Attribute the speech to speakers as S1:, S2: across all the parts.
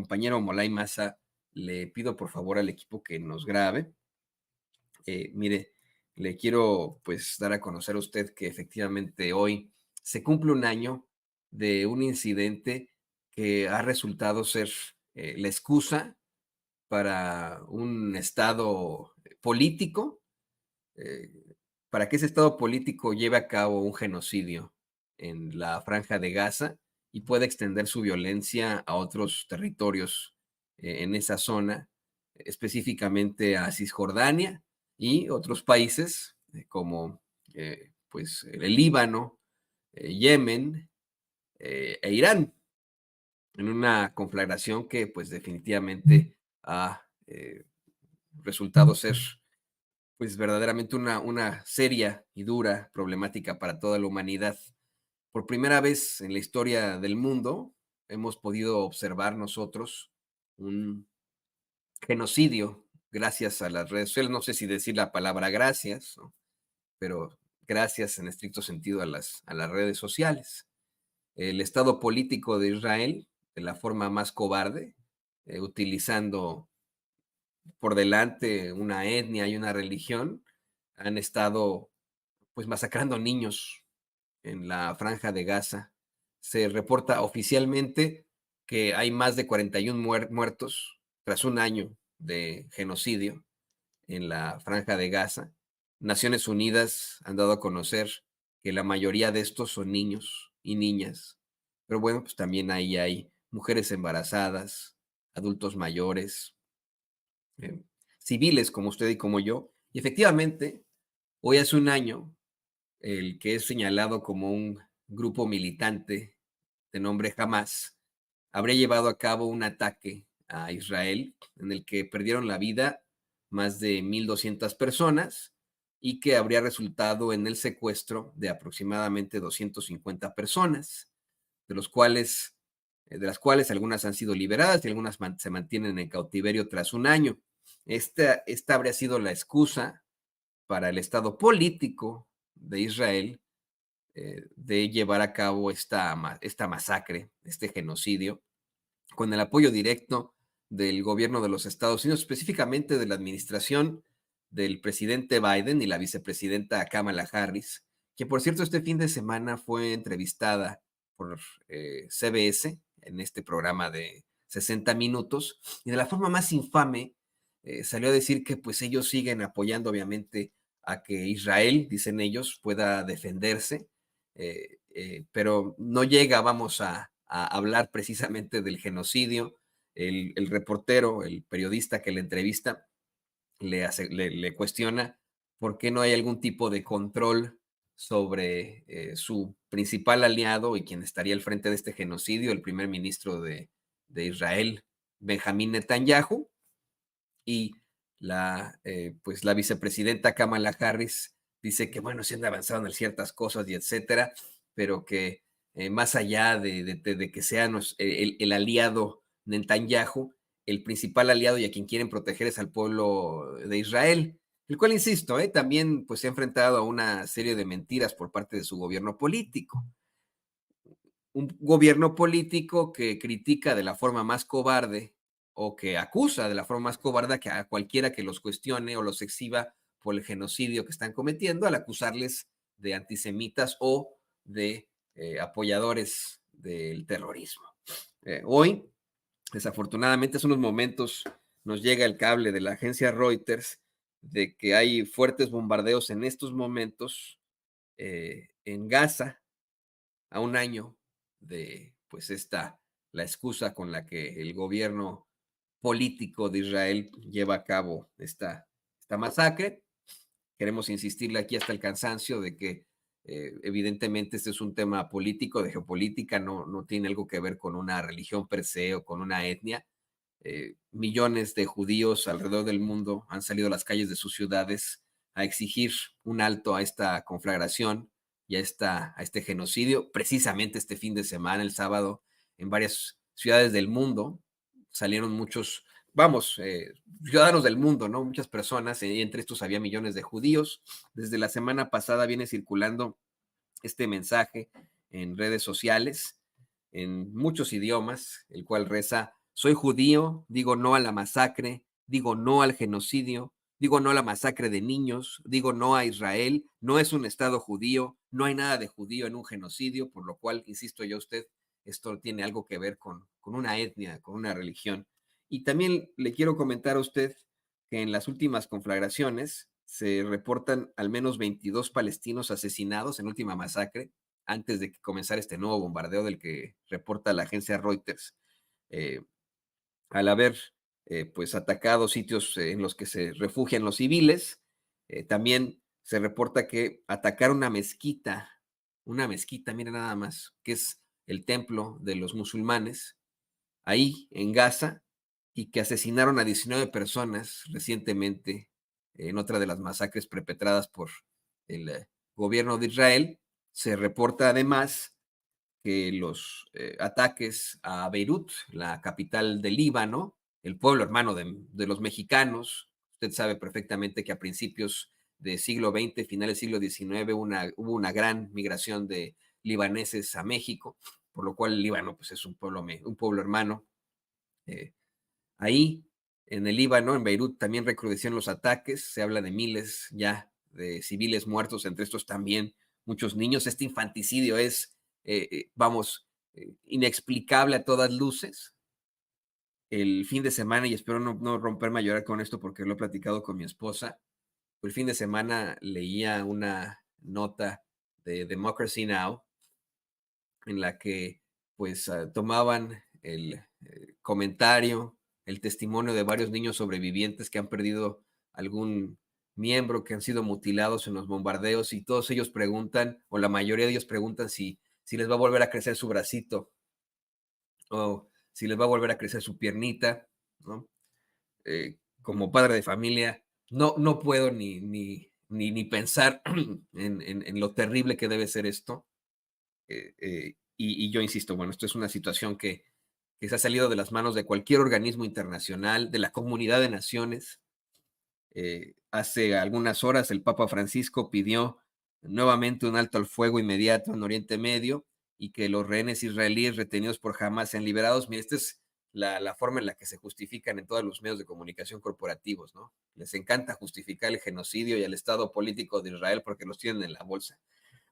S1: compañero Molay Maza, le pido por favor al equipo que nos grabe. Mire, le quiero pues dar a conocer a usted que efectivamente hoy se cumple un año de un incidente que ha resultado ser la excusa para un estado político, eh, para que ese estado político lleve a cabo un genocidio en la Franja de Gaza y pueda extender su violencia a otros territorios en esa zona, específicamente a Cisjordania y otros países como pues el Líbano, Yemen e Irán, en una conflagración que pues definitivamente ha resultado ser pues verdaderamente una seria y dura problemática para toda la humanidad. Por primera vez en la historia del mundo hemos podido observar nosotros un genocidio gracias a las redes sociales. No sé si decir la palabra gracias, ¿no? Pero gracias en estricto sentido a las redes sociales. El Estado político de Israel, de la forma más cobarde, utilizando por delante una etnia y una religión, han estado pues masacrando niños en la Franja de Gaza. Se reporta oficialmente que hay más de 41 muertos tras un año de genocidio en la Franja de Gaza. Naciones Unidas han dado a conocer que la mayoría de estos son niños y niñas, pero bueno, pues también ahí hay mujeres embarazadas, adultos mayores, eh, civiles como usted y como yo. Y efectivamente, hoy hace un año, el que es señalado como un grupo militante de nombre Hamas habría llevado a cabo un ataque a Israel en el que perdieron la vida más de 1,200 personas y que habría resultado en el secuestro de aproximadamente 250 personas, de los cuales de las cuales algunas han sido liberadas y algunas se mantienen en cautiverio tras un año. Esta habría sido la excusa para el estado político de Israel de llevar a cabo esta masacre, este genocidio, con el apoyo directo del gobierno de los Estados Unidos, específicamente de la administración del presidente Biden y la vicepresidenta Kamala Harris, que por cierto este fin de semana fue entrevistada por CBS en este programa de 60 minutos y de la forma más infame salió a decir que pues ellos siguen apoyando obviamente a que Israel, dicen ellos, pueda defenderse, pero no llega, vamos a hablar precisamente del genocidio. El reportero, el periodista que le entrevista, le cuestiona por qué no hay algún tipo de control sobre su principal aliado y quien estaría al frente de este genocidio, el primer ministro de Israel, Benjamín Netanyahu, y pues la vicepresidenta Kamala Harris dice que, bueno, sí han avanzado en ciertas cosas y etcétera, pero que más allá de que sea el aliado Netanyahu, el principal aliado y a quien quieren proteger es al pueblo de Israel, el cual, insisto, también pues se ha enfrentado a una serie de mentiras por parte de su gobierno político. Un gobierno político que critica de la forma más cobarde o que acusa de la forma más cobarde a cualquiera que los cuestione o los exhiba por el genocidio que están cometiendo, al acusarles de antisemitas o de apoyadores del terrorismo. Hoy, desafortunadamente, hace unos momentos nos llega el cable de la agencia Reuters de que hay fuertes bombardeos en estos momentos en Gaza, a un año de pues la excusa con la que el gobierno político de Israel lleva a cabo esta masacre. Queremos insistirle aquí hasta el cansancio de que evidentemente este es un tema político, de geopolítica, no tiene algo que ver con una religión per se o con una etnia. Millones de judíos alrededor del mundo han salido a las calles de sus ciudades a exigir un alto a esta conflagración y a este genocidio. Precisamente este fin de semana, el sábado, en varias ciudades del mundo salieron muchos, ciudadanos del mundo, ¿no? Muchas personas, y entre estos había millones de judíos. Desde la semana pasada viene circulando este mensaje en redes sociales, en muchos idiomas, el cual reza: soy judío, digo no a la masacre, digo no al genocidio, digo no a la masacre de niños, digo no a Israel, no es un Estado judío, no hay nada de judío en un genocidio, por lo cual, insisto yo a usted, esto tiene algo que ver con una etnia, con una religión. Y también le quiero comentar a usted que en las últimas conflagraciones se reportan al menos 22 palestinos asesinados en última masacre, antes de que comenzara este nuevo bombardeo del que reporta la agencia Reuters, eh, al haber pues atacado sitios en los que se refugian los civiles. También se reporta que atacaron una mezquita, mira nada más, que es el templo de los musulmanes, ahí en Gaza, y que asesinaron a 19 personas recientemente en otra de las masacres perpetradas por el gobierno de Israel. Se reporta además que los ataques a Beirut, la capital del Líbano, el pueblo hermano de los mexicanos, usted sabe perfectamente que a principios del siglo XX, finales del siglo XIX, hubo una gran migración de libaneses a México, por lo cual el Líbano pues, es un pueblo hermano. Eh, Ahí, en el Líbano, en Beirut, también recrudecieron los ataques. Se habla de miles ya de civiles muertos, entre estos también muchos niños. Este infanticidio es, inexplicable a todas luces. El fin de semana, y espero no romperme a llorar con esto porque lo he platicado con mi esposa, el fin de semana leía una nota de Democracy Now! En la que pues tomaban el comentario, el testimonio de varios niños sobrevivientes que han perdido algún miembro, que han sido mutilados en los bombardeos, y todos ellos preguntan, o la mayoría de ellos preguntan si les va a volver a crecer su bracito o si les va a volver a crecer su piernita, ¿no? Como padre de familia, no puedo ni pensar en lo terrible que debe ser esto. Y yo insisto, bueno, esto es una situación que se ha salido de las manos de cualquier organismo internacional, de la comunidad de naciones. Hace algunas horas el Papa Francisco pidió nuevamente un alto al fuego inmediato en Oriente Medio y que los rehenes israelíes retenidos por Hamas sean liberados. Mira, esta es la forma en la que se justifican en todos los medios de comunicación corporativos, ¿no? Les encanta justificar el genocidio y el estado político de Israel porque los tienen en la bolsa.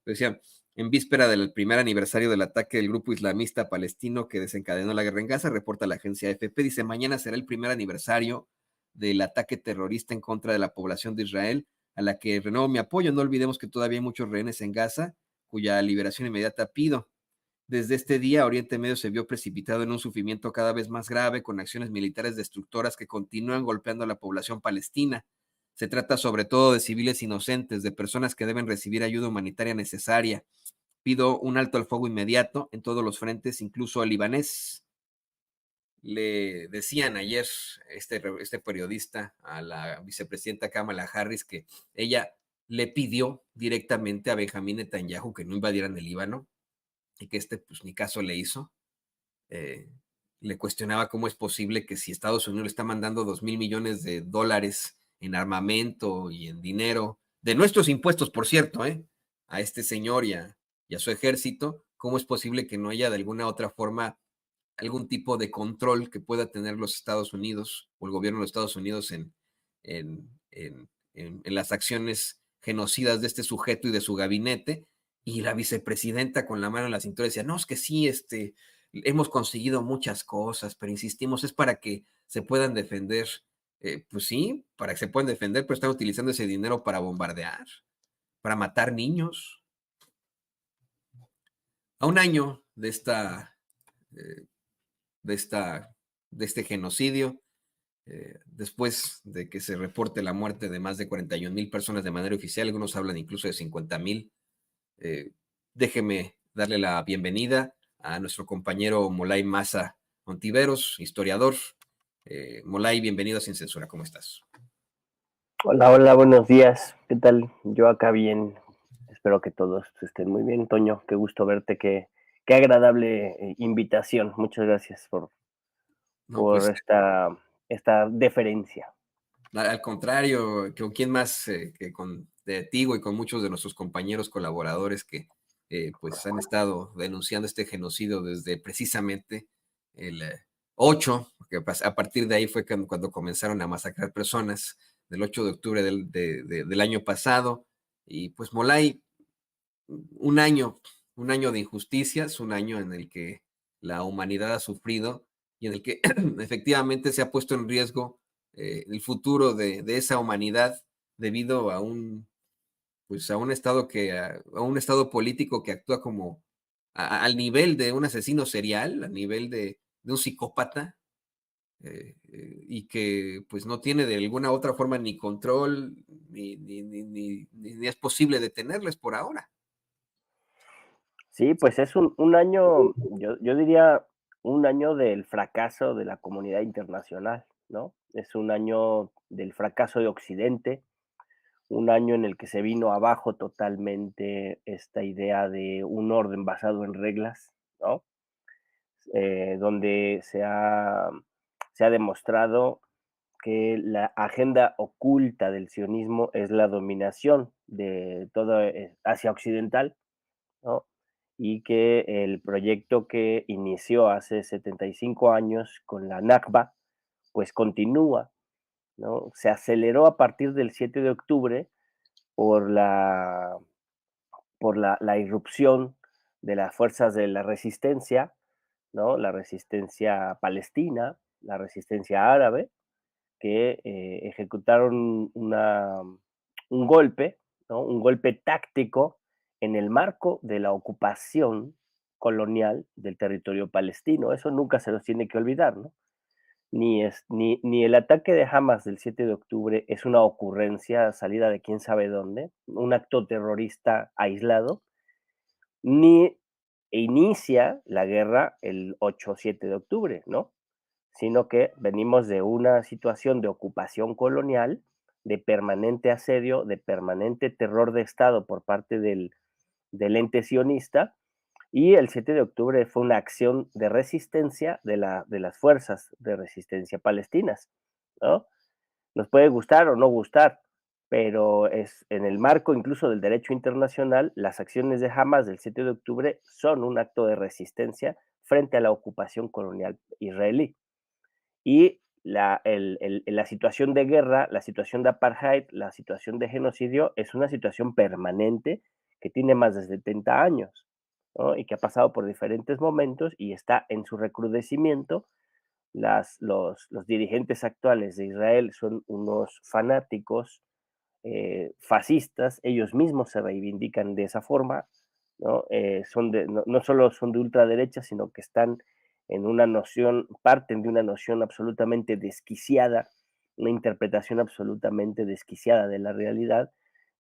S1: Decía, en víspera del primer aniversario del ataque del grupo islamista palestino que desencadenó la guerra en Gaza, reporta la agencia AFP, dice, mañana será el primer aniversario del ataque terrorista en contra de la población de Israel, a la que renuevo mi apoyo. No olvidemos que todavía hay muchos rehenes en Gaza, cuya liberación inmediata pido. Desde este día, Oriente Medio se vio precipitado en un sufrimiento cada vez más grave, con acciones militares destructoras que continúan golpeando a la población palestina. Se trata sobre todo de civiles inocentes, de personas que deben recibir ayuda humanitaria necesaria. Pido un alto al fuego inmediato en todos los frentes, incluso al libanés. Le decían ayer este periodista a la vicepresidenta Kamala Harris que ella le pidió directamente a Benjamín Netanyahu que no invadieran el Líbano y que pues ni caso le hizo. Le cuestionaba cómo es posible que si Estados Unidos le está mandando $2,000 millones en armamento y en dinero, de nuestros impuestos, por cierto, a este señor y a su ejército, ¿cómo es posible que no haya de alguna otra forma algún tipo de control que pueda tener los Estados Unidos o el gobierno de los Estados Unidos en, en las acciones genocidas de este sujeto y de su gabinete? Y la vicepresidenta con la mano en la cintura decía, no, es que sí, hemos conseguido muchas cosas, pero insistimos, es para que se puedan defender. Pues sí, para que se puedan defender, pero están utilizando ese dinero para bombardear, para matar niños. A un año de eh, de esta, de este genocidio, después de que se reporte la muerte de más de 41,000 personas de manera oficial, algunos hablan incluso de 50,000. Déjeme darle la bienvenida a nuestro compañero Molay Maza Ontiveros, historiador. Molay, bienvenido a Sin Censura, ¿cómo estás?
S2: Hola, hola, buenos días. ¿Qué tal? Yo acá bien. Espero que todos estén muy bien. Toño, qué gusto verte, qué agradable invitación. Muchas gracias
S1: No,
S2: por
S1: pues
S2: esta deferencia.
S1: al contrario, ¿con quién más que contigo y con muchos de nuestros compañeros colaboradores que pues han estado denunciando este genocidio desde precisamente el 8, porque a partir de ahí fue cuando comenzaron a masacrar personas, del 8 de octubre del año pasado. Y pues Molay, un año, un año de injusticias, un año en el que la humanidad ha sufrido y en el que efectivamente se ha puesto en riesgo el futuro de esa humanidad debido a pues a un estado a un estado político que actúa como al nivel de un asesino serial, a nivel de un psicópata, y que pues no tiene de alguna otra forma ni control, ni es posible detenerles por ahora.
S2: Sí, pues es un año, yo diría, un año del fracaso de la comunidad internacional, ¿no? Es un año del fracaso de Occidente, un año en el que se vino abajo totalmente esta idea de un orden basado en reglas, ¿no? Donde se ha demostrado que la agenda oculta del sionismo es la dominación de toda Asia Occidental, ¿no? Y que el proyecto que inició hace 75 años con la Nakba, pues continúa, ¿no? Se aceleró a partir del 7 de octubre por la irrupción de las fuerzas de la resistencia, ¿no? La resistencia palestina, la resistencia árabe, que ejecutaron un golpe, ¿no? Un golpe táctico en el marco de la ocupación colonial del territorio palestino. Eso nunca se los tiene que olvidar, ¿no? Ni el ataque de Hamas del 7 de octubre es una ocurrencia salida de quién sabe dónde, un acto terrorista aislado, ni inicia la guerra el 8 o 7 de octubre, ¿no? Sino que venimos de una situación de ocupación colonial, de permanente asedio, de permanente terror de Estado por parte del ente sionista, y el 7 de octubre fue una acción de resistencia de las fuerzas de resistencia palestinas, ¿no? Nos puede gustar o no gustar, pero es en el marco incluso del derecho internacional, las acciones de Hamas del 7 de octubre son un acto de resistencia frente a la ocupación colonial israelí. Y la situación de guerra, la situación de apartheid, la situación de genocidio es una situación permanente que tiene más de 70 años, ¿no? Y que ha pasado por diferentes momentos y está en su recrudecimiento. Los dirigentes actuales de Israel son unos fanáticos fascistas, ellos mismos se reivindican de esa forma, ¿no? No solo son de ultraderecha, sino que están en una noción, parten de una noción absolutamente desquiciada, una interpretación absolutamente desquiciada de la realidad,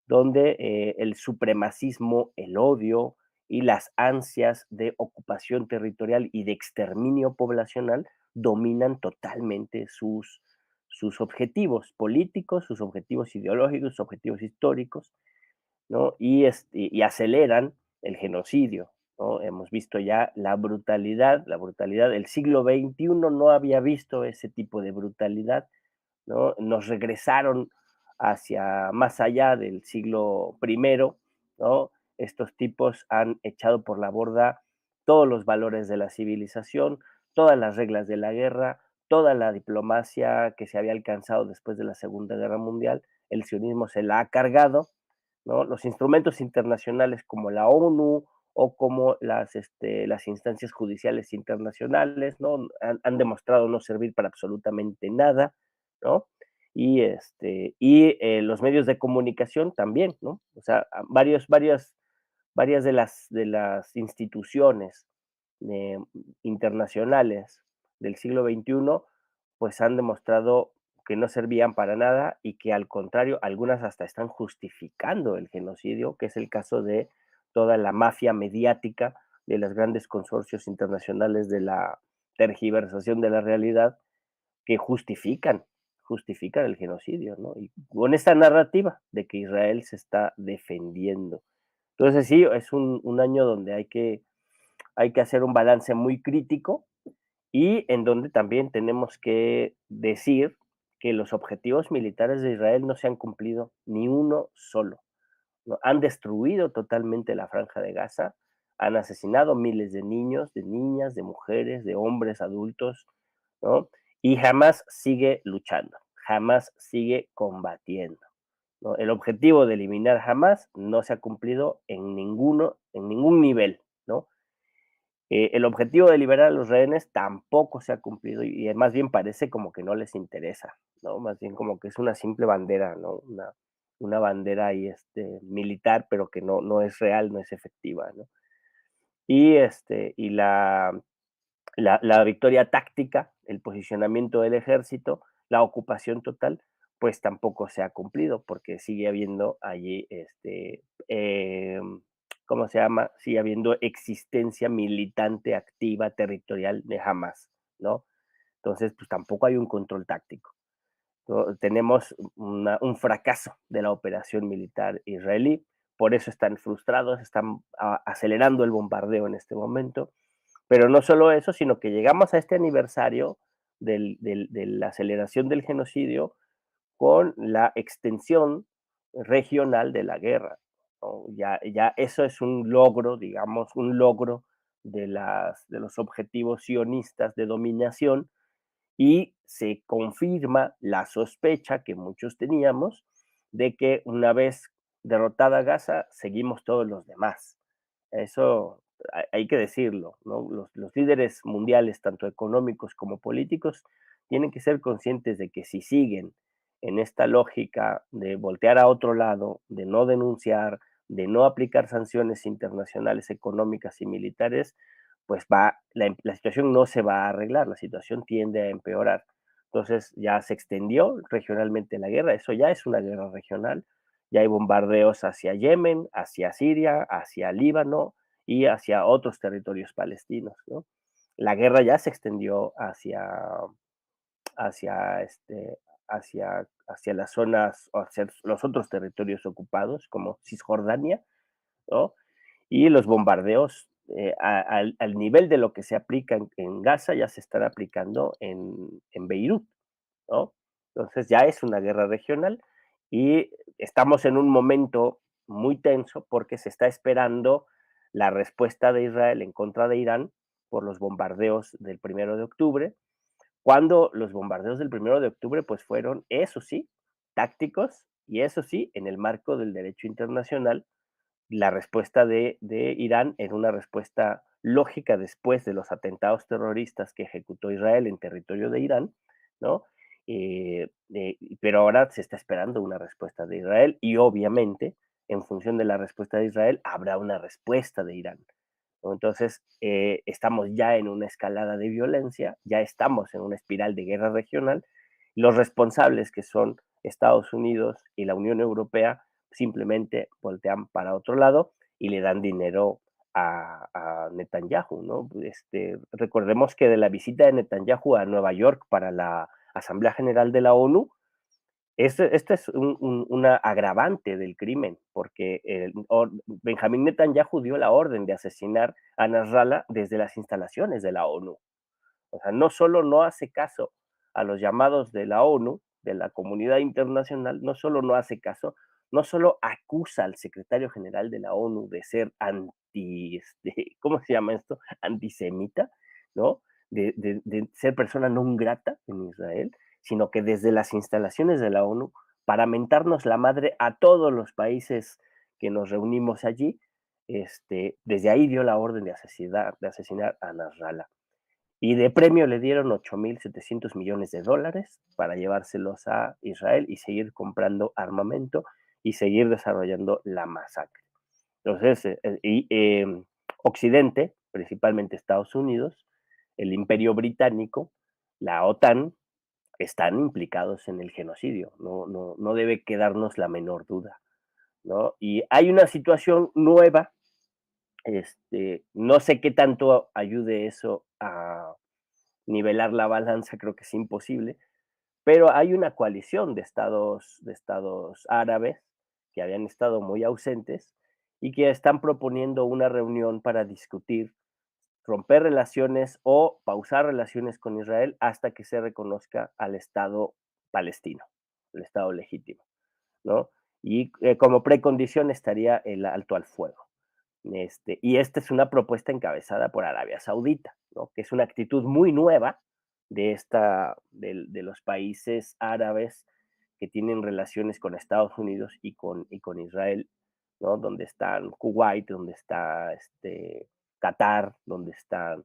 S2: donde el supremacismo, el odio y las ansias de ocupación territorial y de exterminio poblacional dominan totalmente sus objetivos políticos, sus objetivos ideológicos, sus objetivos históricos, ¿no? Y aceleran el genocidio, ¿no? Hemos visto ya la brutalidad, el siglo XXI no había visto ese tipo de brutalidad, ¿no? Nos regresaron hacia más allá del siglo primero, ¿no? Estos tipos han echado por la borda todos los valores de la civilización, todas las reglas de la guerra, toda la diplomacia que se había alcanzado después de la Segunda Guerra Mundial, el sionismo se la ha cargado, ¿no? Los instrumentos internacionales como la ONU o como las instancias judiciales internacionales, ¿no? Han demostrado no servir para absolutamente nada, ¿no? Los medios de comunicación también, ¿no? O sea, varias de las instituciones eh, internacionales del siglo XXI, pues han demostrado que no servían para nada y que al contrario, algunas hasta están justificando el genocidio, que es el caso de toda la mafia mediática de los grandes consorcios internacionales de la tergiversación de la realidad que justifican el genocidio, ¿no? Y con esta narrativa de que Israel se está defendiendo. Entonces sí, es un año donde hay que hacer un balance muy crítico y en donde también tenemos que decir que los objetivos militares de Israel no se han cumplido ni uno solo, ¿no? Han destruido totalmente la franja de Gaza, han asesinado miles de niños, de niñas, de mujeres, de hombres, adultos, ¿no? Y jamás sigue luchando, jamás sigue combatiendo, ¿no? El objetivo de eliminar Hamas no se ha cumplido en ningún nivel, ¿no? El objetivo de liberar a los rehenes tampoco se ha cumplido y más bien parece como que no les interesa, ¿no? Más bien como que es una simple bandera, ¿no? Una bandera ahí, militar, pero que no es real, no es efectiva, ¿no? Y la victoria táctica, el posicionamiento del ejército, la ocupación total, pues tampoco se ha cumplido porque sigue habiendo allí, ¿cómo se llama? Sigue habiendo existencia militante activa territorial de Hamas, ¿no? Entonces, pues tampoco hay un control táctico, ¿no? Tenemos un fracaso de la operación militar israelí, por eso están frustrados, están acelerando el bombardeo en este momento, pero no solo eso, sino que llegamos a este aniversario de la aceleración del genocidio con la extensión regional de la guerra, ¿no? Ya eso es un logro, digamos, un logro de los objetivos sionistas de dominación y se confirma la sospecha que muchos teníamos de que una vez derrotada Gaza, seguimos todos los demás. Eso hay que decirlo, ¿no? Los líderes mundiales, tanto económicos como políticos, tienen que ser conscientes de que si siguen en esta lógica de voltear a otro lado, de no denunciar, de no aplicar sanciones internacionales económicas y militares, pues la situación no se va a arreglar, la situación tiende a empeorar. Entonces ya se extendió regionalmente la guerra, eso ya es una guerra regional, ya hay bombardeos hacia Yemen, hacia Siria, hacia Líbano y hacia otros territorios palestinos, ¿no? La guerra ya se extendió hacia, hacia las zonas, hacia los otros territorios ocupados, como Cisjordania, ¿no? Y los bombardeos al nivel de lo que se aplica en Gaza ya se están aplicando en Beirut, ¿no? Entonces ya es una guerra regional y estamos en un momento muy tenso porque se está esperando la respuesta de Israel en contra de Irán por los bombardeos del 1 de octubre, cuando los bombardeos del 1 de octubre pues fueron, eso sí, tácticos y eso sí, en el marco del derecho internacional. La respuesta de Irán era una respuesta lógica después de los atentados terroristas que ejecutó Israel en territorio de Irán, ¿no? Pero ahora se está esperando una respuesta de Israel y obviamente en función de la respuesta de Israel habrá una respuesta de Irán, ¿no? Entonces estamos ya en una escalada de violencia, ya estamos en una espiral de guerra regional. Los responsables que son Estados Unidos y la Unión Europea simplemente voltean para otro lado y le dan dinero a Netanyahu, ¿no? Recordemos que de la visita de Netanyahu a Nueva York para la Asamblea General de la ONU, esto es una agravante del crimen, porque Benjamín Netanyahu dio la orden de asesinar a Nasrallah desde las instalaciones de la ONU. O sea, no solo no hace caso a los llamados de la ONU, de la comunidad internacional, no solo no hace caso, no solo acusa al secretario general de la ONU de ser ¿cómo se llama esto? Antisemita, ¿no? De ser persona no grata en Israel, sino que desde las instalaciones de la ONU, para mentarnos la madre a todos los países que nos reunimos allí, desde ahí dio la orden de asesinar a Nasrallah. Y de premio le dieron 8.700 millones de dólares para llevárselos a Israel y seguir comprando armamento y seguir desarrollando la masacre. Entonces, Occidente, principalmente Estados Unidos, el Imperio Británico, la OTAN, están implicados en el genocidio. No debe quedarnos la menor duda, ¿no? Y hay una situación nueva, no sé qué tanto ayude eso a nivelar la balanza, creo que es imposible, pero hay una coalición de estados árabes que habían estado muy ausentes y que están proponiendo una reunión para discutir romper relaciones o pausar relaciones con Israel hasta que se reconozca al Estado palestino, el Estado legítimo, ¿no? Y como precondición estaría el alto al fuego. Y esta es una propuesta encabezada por Arabia Saudita, ¿no? Que es una actitud muy nueva, de los países árabes que tienen relaciones con Estados Unidos y con Israel, ¿no? Donde están Kuwait, donde está Qatar, donde están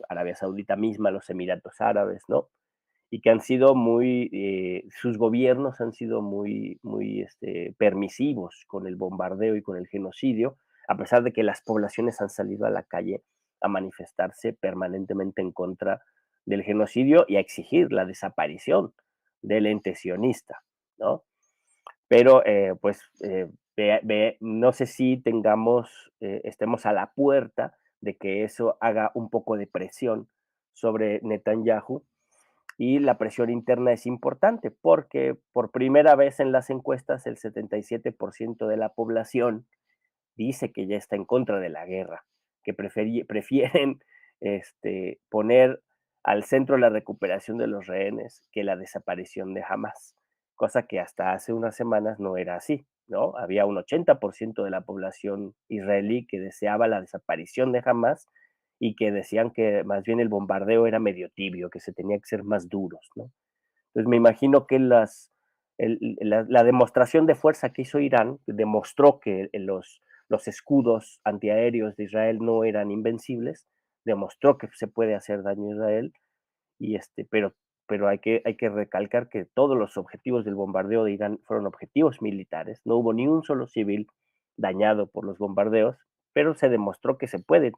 S2: Arabia Saudita misma, los Emiratos Árabes, ¿no? Y que han sido sus gobiernos han sido muy permisivos con el bombardeo y con el genocidio, a pesar de que las poblaciones han salido a la calle a manifestarse permanentemente en contra del genocidio y a exigir la desaparición del ente sionista, ¿no? Pero no sé si estemos a la puerta de que eso haga un poco de presión sobre Netanyahu, y la presión interna es importante porque por primera vez en las encuestas el 77% de la población dice que ya está en contra de la guerra, que prefieren poner al centro la recuperación de los rehenes que la desaparición de Hamas, cosa que hasta hace unas semanas no era así, ¿no? Había un 80% de la población israelí que deseaba la desaparición de Hamas y que decían que más bien el bombardeo era medio tibio, que se tenía que ser más duros, ¿no? Entonces me imagino que la demostración de fuerza que hizo Irán demostró que los escudos antiaéreos de Israel no eran invencibles, demostró que se puede hacer daño a Israel, pero hay que recalcar que todos los objetivos del bombardeo de Irán fueron objetivos militares, no hubo ni un solo civil dañado por los bombardeos, pero se demostró que se pueden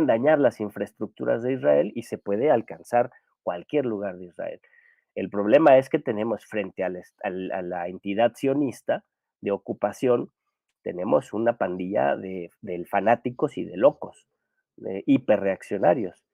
S2: dañar las infraestructuras de Israel y se puede alcanzar cualquier lugar de Israel. El problema es que tenemos frente a la entidad sionista de ocupación, tenemos una pandilla de fanáticos y de locos, de hiperreaccionarios,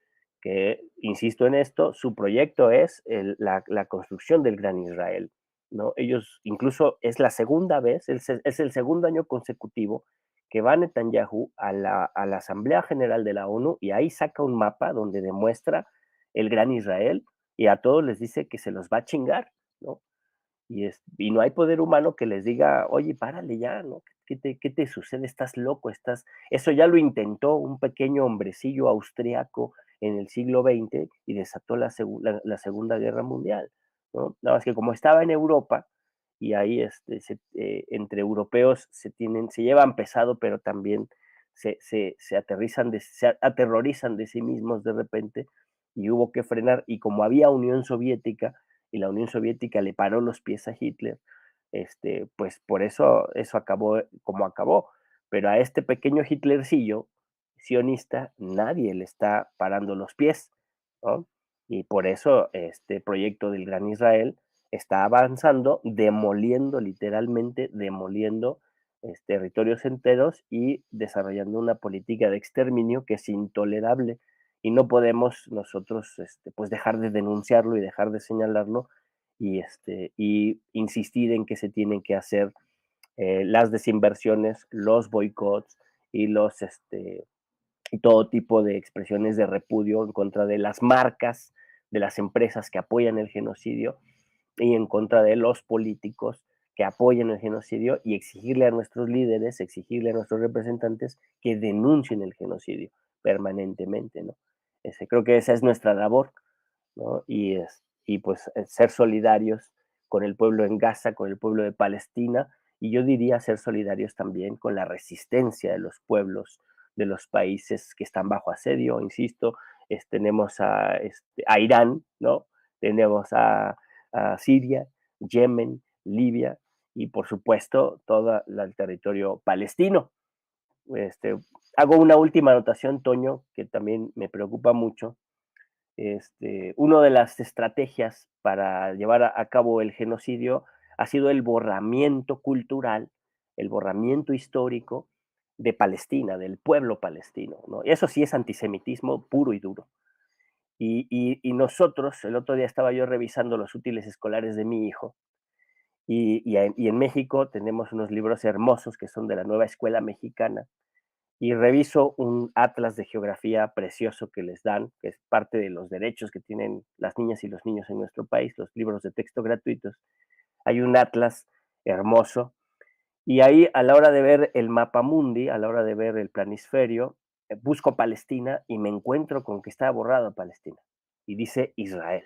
S2: que, insisto en esto, su proyecto es la construcción del Gran Israel, ¿no? Ellos, incluso es la segunda vez, es el segundo año consecutivo que va Netanyahu a la Asamblea General de la ONU y ahí saca un mapa donde demuestra el Gran Israel y a todos les dice que se los va a chingar, ¿no? Y no hay poder humano que les diga, oye, párale ya, ¿no? ¿Qué te sucede? Estás loco, Eso ya lo intentó un pequeño hombrecillo austriaco en el siglo XX y desató la Segunda Guerra Mundial, ¿no? Nada más que como estaba en Europa y ahí entre europeos se llevan pesado, pero también se aterrorizan de sí mismos de repente y hubo que frenar. Y como había Unión Soviética, y la Unión Soviética le paró los pies a Hitler, pues por eso acabó como acabó. Pero a este pequeño Hitlercillo sionista nadie le está parando los pies, ¿no? Y por eso este proyecto del Gran Israel está avanzando, literalmente demoliendo territorios enteros y desarrollando una política de exterminio que es intolerable y no podemos nosotros pues dejar de denunciarlo y dejar de señalarlo y insistir en que se tienen que hacer las desinversiones, los boicots y y todo tipo de expresiones de repudio en contra de las marcas, de las empresas que apoyan el genocidio y en contra de los políticos que apoyan el genocidio y exigirle a nuestros líderes, exigirle a nuestros representantes que denuncien el genocidio permanentemente, ¿no? Creo que esa es nuestra labor, ¿no? Y pues ser solidarios con el pueblo en Gaza, con el pueblo de Palestina, y yo diría ser solidarios también con la resistencia de los pueblos de los países que están bajo asedio, insisto, tenemos a Irán, ¿no? Tenemos a Siria, Yemen, Libia y por supuesto todo el territorio palestino. Este, Hago una última anotación, Toño, que también me preocupa mucho. Una de las estrategias para llevar a cabo el genocidio ha sido el borramiento cultural, el borramiento histórico de Palestina, del pueblo palestino, ¿no? Y eso sí es antisemitismo puro y duro. Y nosotros, el otro día estaba yo revisando los útiles escolares de mi hijo, y en México tenemos unos libros hermosos que son de la nueva escuela mexicana, y reviso un atlas de geografía precioso que les dan, que es parte de los derechos que tienen las niñas y los niños en nuestro país, los libros de texto gratuitos. Hay un atlas hermoso y ahí a la hora de ver el mapa mundi, a la hora de ver el planisferio, busco Palestina y me encuentro con que está borrado Palestina. y dice Israel.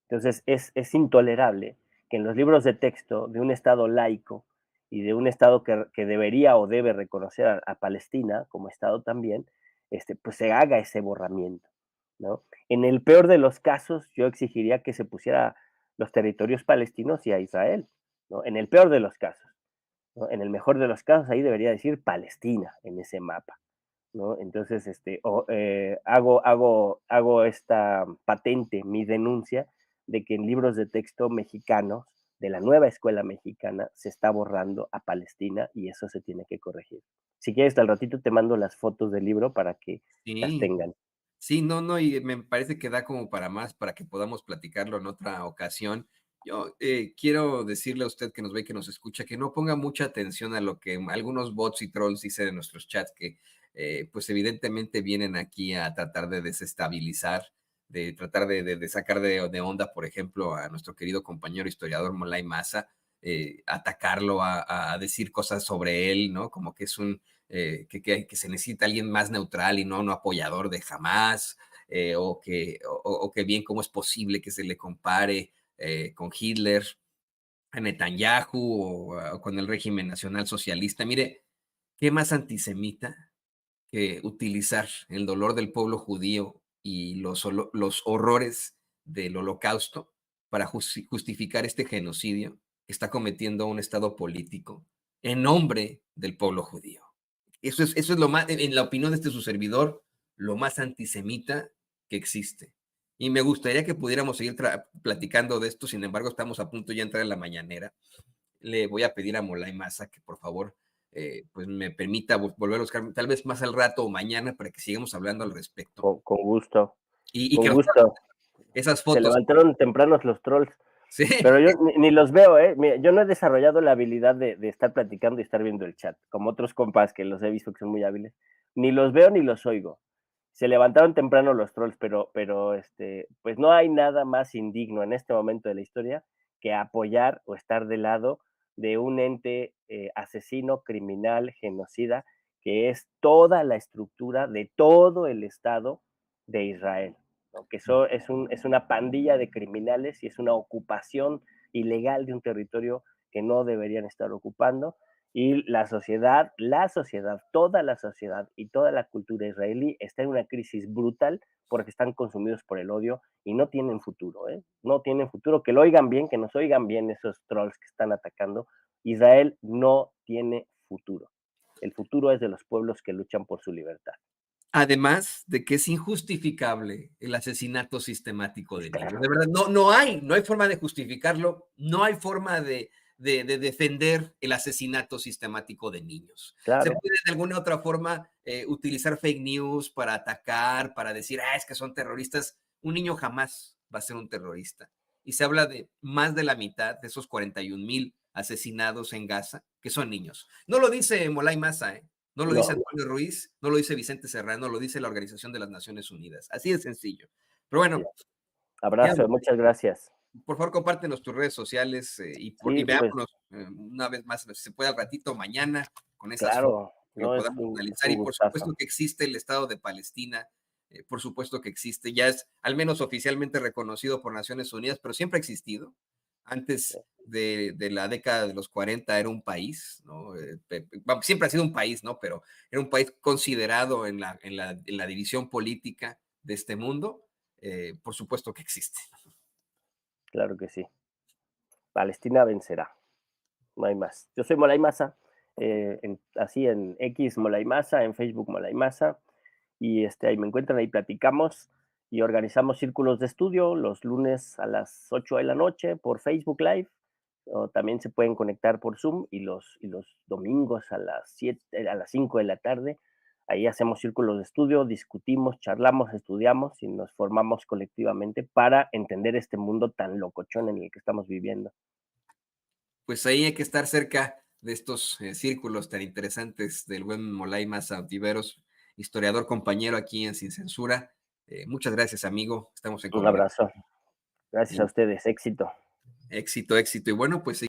S2: Entonces es intolerable que en los libros de texto de un Estado laico y de un Estado que debería o debe reconocer a Palestina como Estado también, pues se haga ese borramiento, ¿no? En el peor de los casos, yo exigiría que se pusiera los territorios palestinos y a Israel, ¿no? En el peor de los casos, ¿no? En el mejor de los casos, ahí debería decir Palestina en ese mapa, ¿no? Entonces, hago esta patente, mi denuncia, de que en libros de texto mexicanos, de la nueva escuela mexicana, se está borrando a Palestina y eso se tiene que corregir. Si quieres, al ratito te mando las fotos del libro para que las
S1: Sí.
S2: tengan.
S1: Sí, no, no, y me parece que da como para más, para que podamos platicarlo en otra ocasión. Yo quiero decirle a usted que nos ve, que nos escucha, que no ponga mucha atención a lo que algunos bots y trolls dicen en nuestros chats, que pues evidentemente vienen aquí a tratar de desestabilizar, de tratar de sacar de onda, por ejemplo, a nuestro querido compañero historiador Molay Maza, atacarlo, a decir cosas sobre él, ¿no? Como que es un que se necesita alguien más neutral y no apoyador de Hamas, o que bien cómo es posible que se le compare con Hitler, a Netanyahu o con el régimen nacional socialista. Mire, ¿qué más antisemita que utilizar el dolor del pueblo judío y los horrores del holocausto para justificar este genocidio que está cometiendo un Estado político en nombre del pueblo judío? Eso es lo más, en la opinión de su servidor, lo más antisemita que existe. Y me gustaría que pudiéramos seguir platicando de esto, sin embargo, estamos a punto ya de entrar en la mañanera. Le voy a pedir a Molay Maza que por favor pues me permita volver a buscar, tal vez más al rato o mañana, para que sigamos hablando al respecto.
S2: Con gusto,
S1: Y
S2: con
S1: que
S2: gusto.
S1: esas
S2: Se
S1: fotos,
S2: levantaron tempranos los trolls.
S1: sí,
S2: Pero yo ni los veo, ¿eh? Mira, yo no he desarrollado la habilidad de estar platicando y estar viendo el chat, como otros compas que los he visto que son muy hábiles. Ni los veo ni los oigo. Se levantaron temprano los trolls, pero pues no hay nada más indigno en este momento de la historia que apoyar o estar del lado de un ente asesino, criminal, genocida, que es toda la estructura de todo el Estado de Israel, ¿no? Que eso es una pandilla de criminales y es una ocupación ilegal de un territorio que no deberían estar ocupando. Y la sociedad, toda la sociedad y toda la cultura israelí está en una crisis brutal porque están consumidos por el odio y no tienen futuro, ¿eh? No tienen futuro. Que lo oigan bien, que nos oigan bien esos trolls que están atacando. Israel no tiene futuro. El futuro es de los pueblos que luchan por su libertad.
S1: además de que es injustificable el asesinato sistemático
S2: Pues
S1: de niños.
S2: claro,
S1: De verdad, no hay forma de justificarlo, no hay forma de defender el asesinato sistemático de niños. Se
S2: claro.
S1: puede de alguna otra forma utilizar fake news para atacar, para decir, es que son terroristas. Un niño jamás va a ser un terrorista. Y se habla de más de la mitad de esos 41,000 asesinados en Gaza, que son niños. No lo dice Molay Maza, no lo dice
S2: No,
S1: Antonio Ruiz, no lo dice Vicente Serrano, lo dice la Organización de las Naciones Unidas. Así de sencillo. Pero
S2: sí.
S1: bueno, ya,
S2: Abrazo, muchas gracias.
S1: por favor, compártenos tus redes sociales y
S2: Sí, pues
S1: veámonos una vez más, si se puede al ratito mañana, con esas fotos,
S2: claro,
S1: que lo
S2: no
S1: podamos
S2: es
S1: analizar.
S2: un
S1: Y por supuesto
S2: gustazo.
S1: que existe el Estado de Palestina, por supuesto que existe, ya es al menos oficialmente reconocido por Naciones Unidas, pero siempre ha existido. Antes de la década de los 40 era un país, ¿no? Siempre ha sido un país, ¿no? Pero era un país considerado en la división política de este mundo. Por supuesto que existe.
S2: Claro que sí. Palestina vencerá, no hay más. Yo soy Molay Maza, así en X Molay Maza, en Facebook Molay Maza, y ahí me encuentran, ahí platicamos y organizamos círculos de estudio los lunes a las 8 de la noche por Facebook Live, o también se pueden conectar por Zoom y los domingos a las 7, a las 5 de la tarde. Ahí hacemos círculos de estudio, discutimos, charlamos, estudiamos y nos formamos colectivamente para entender este mundo tan locochón en el que estamos viviendo.
S1: Pues ahí hay que estar cerca de estos círculos tan interesantes del buen Molay Maza Ontiveros, historiador compañero aquí en Sin Censura. Muchas gracias, amigo. Estamos en
S2: Un
S1: comunicación.
S2: abrazo. Gracias a ustedes. Éxito.
S1: Éxito, éxito. Y bueno, pues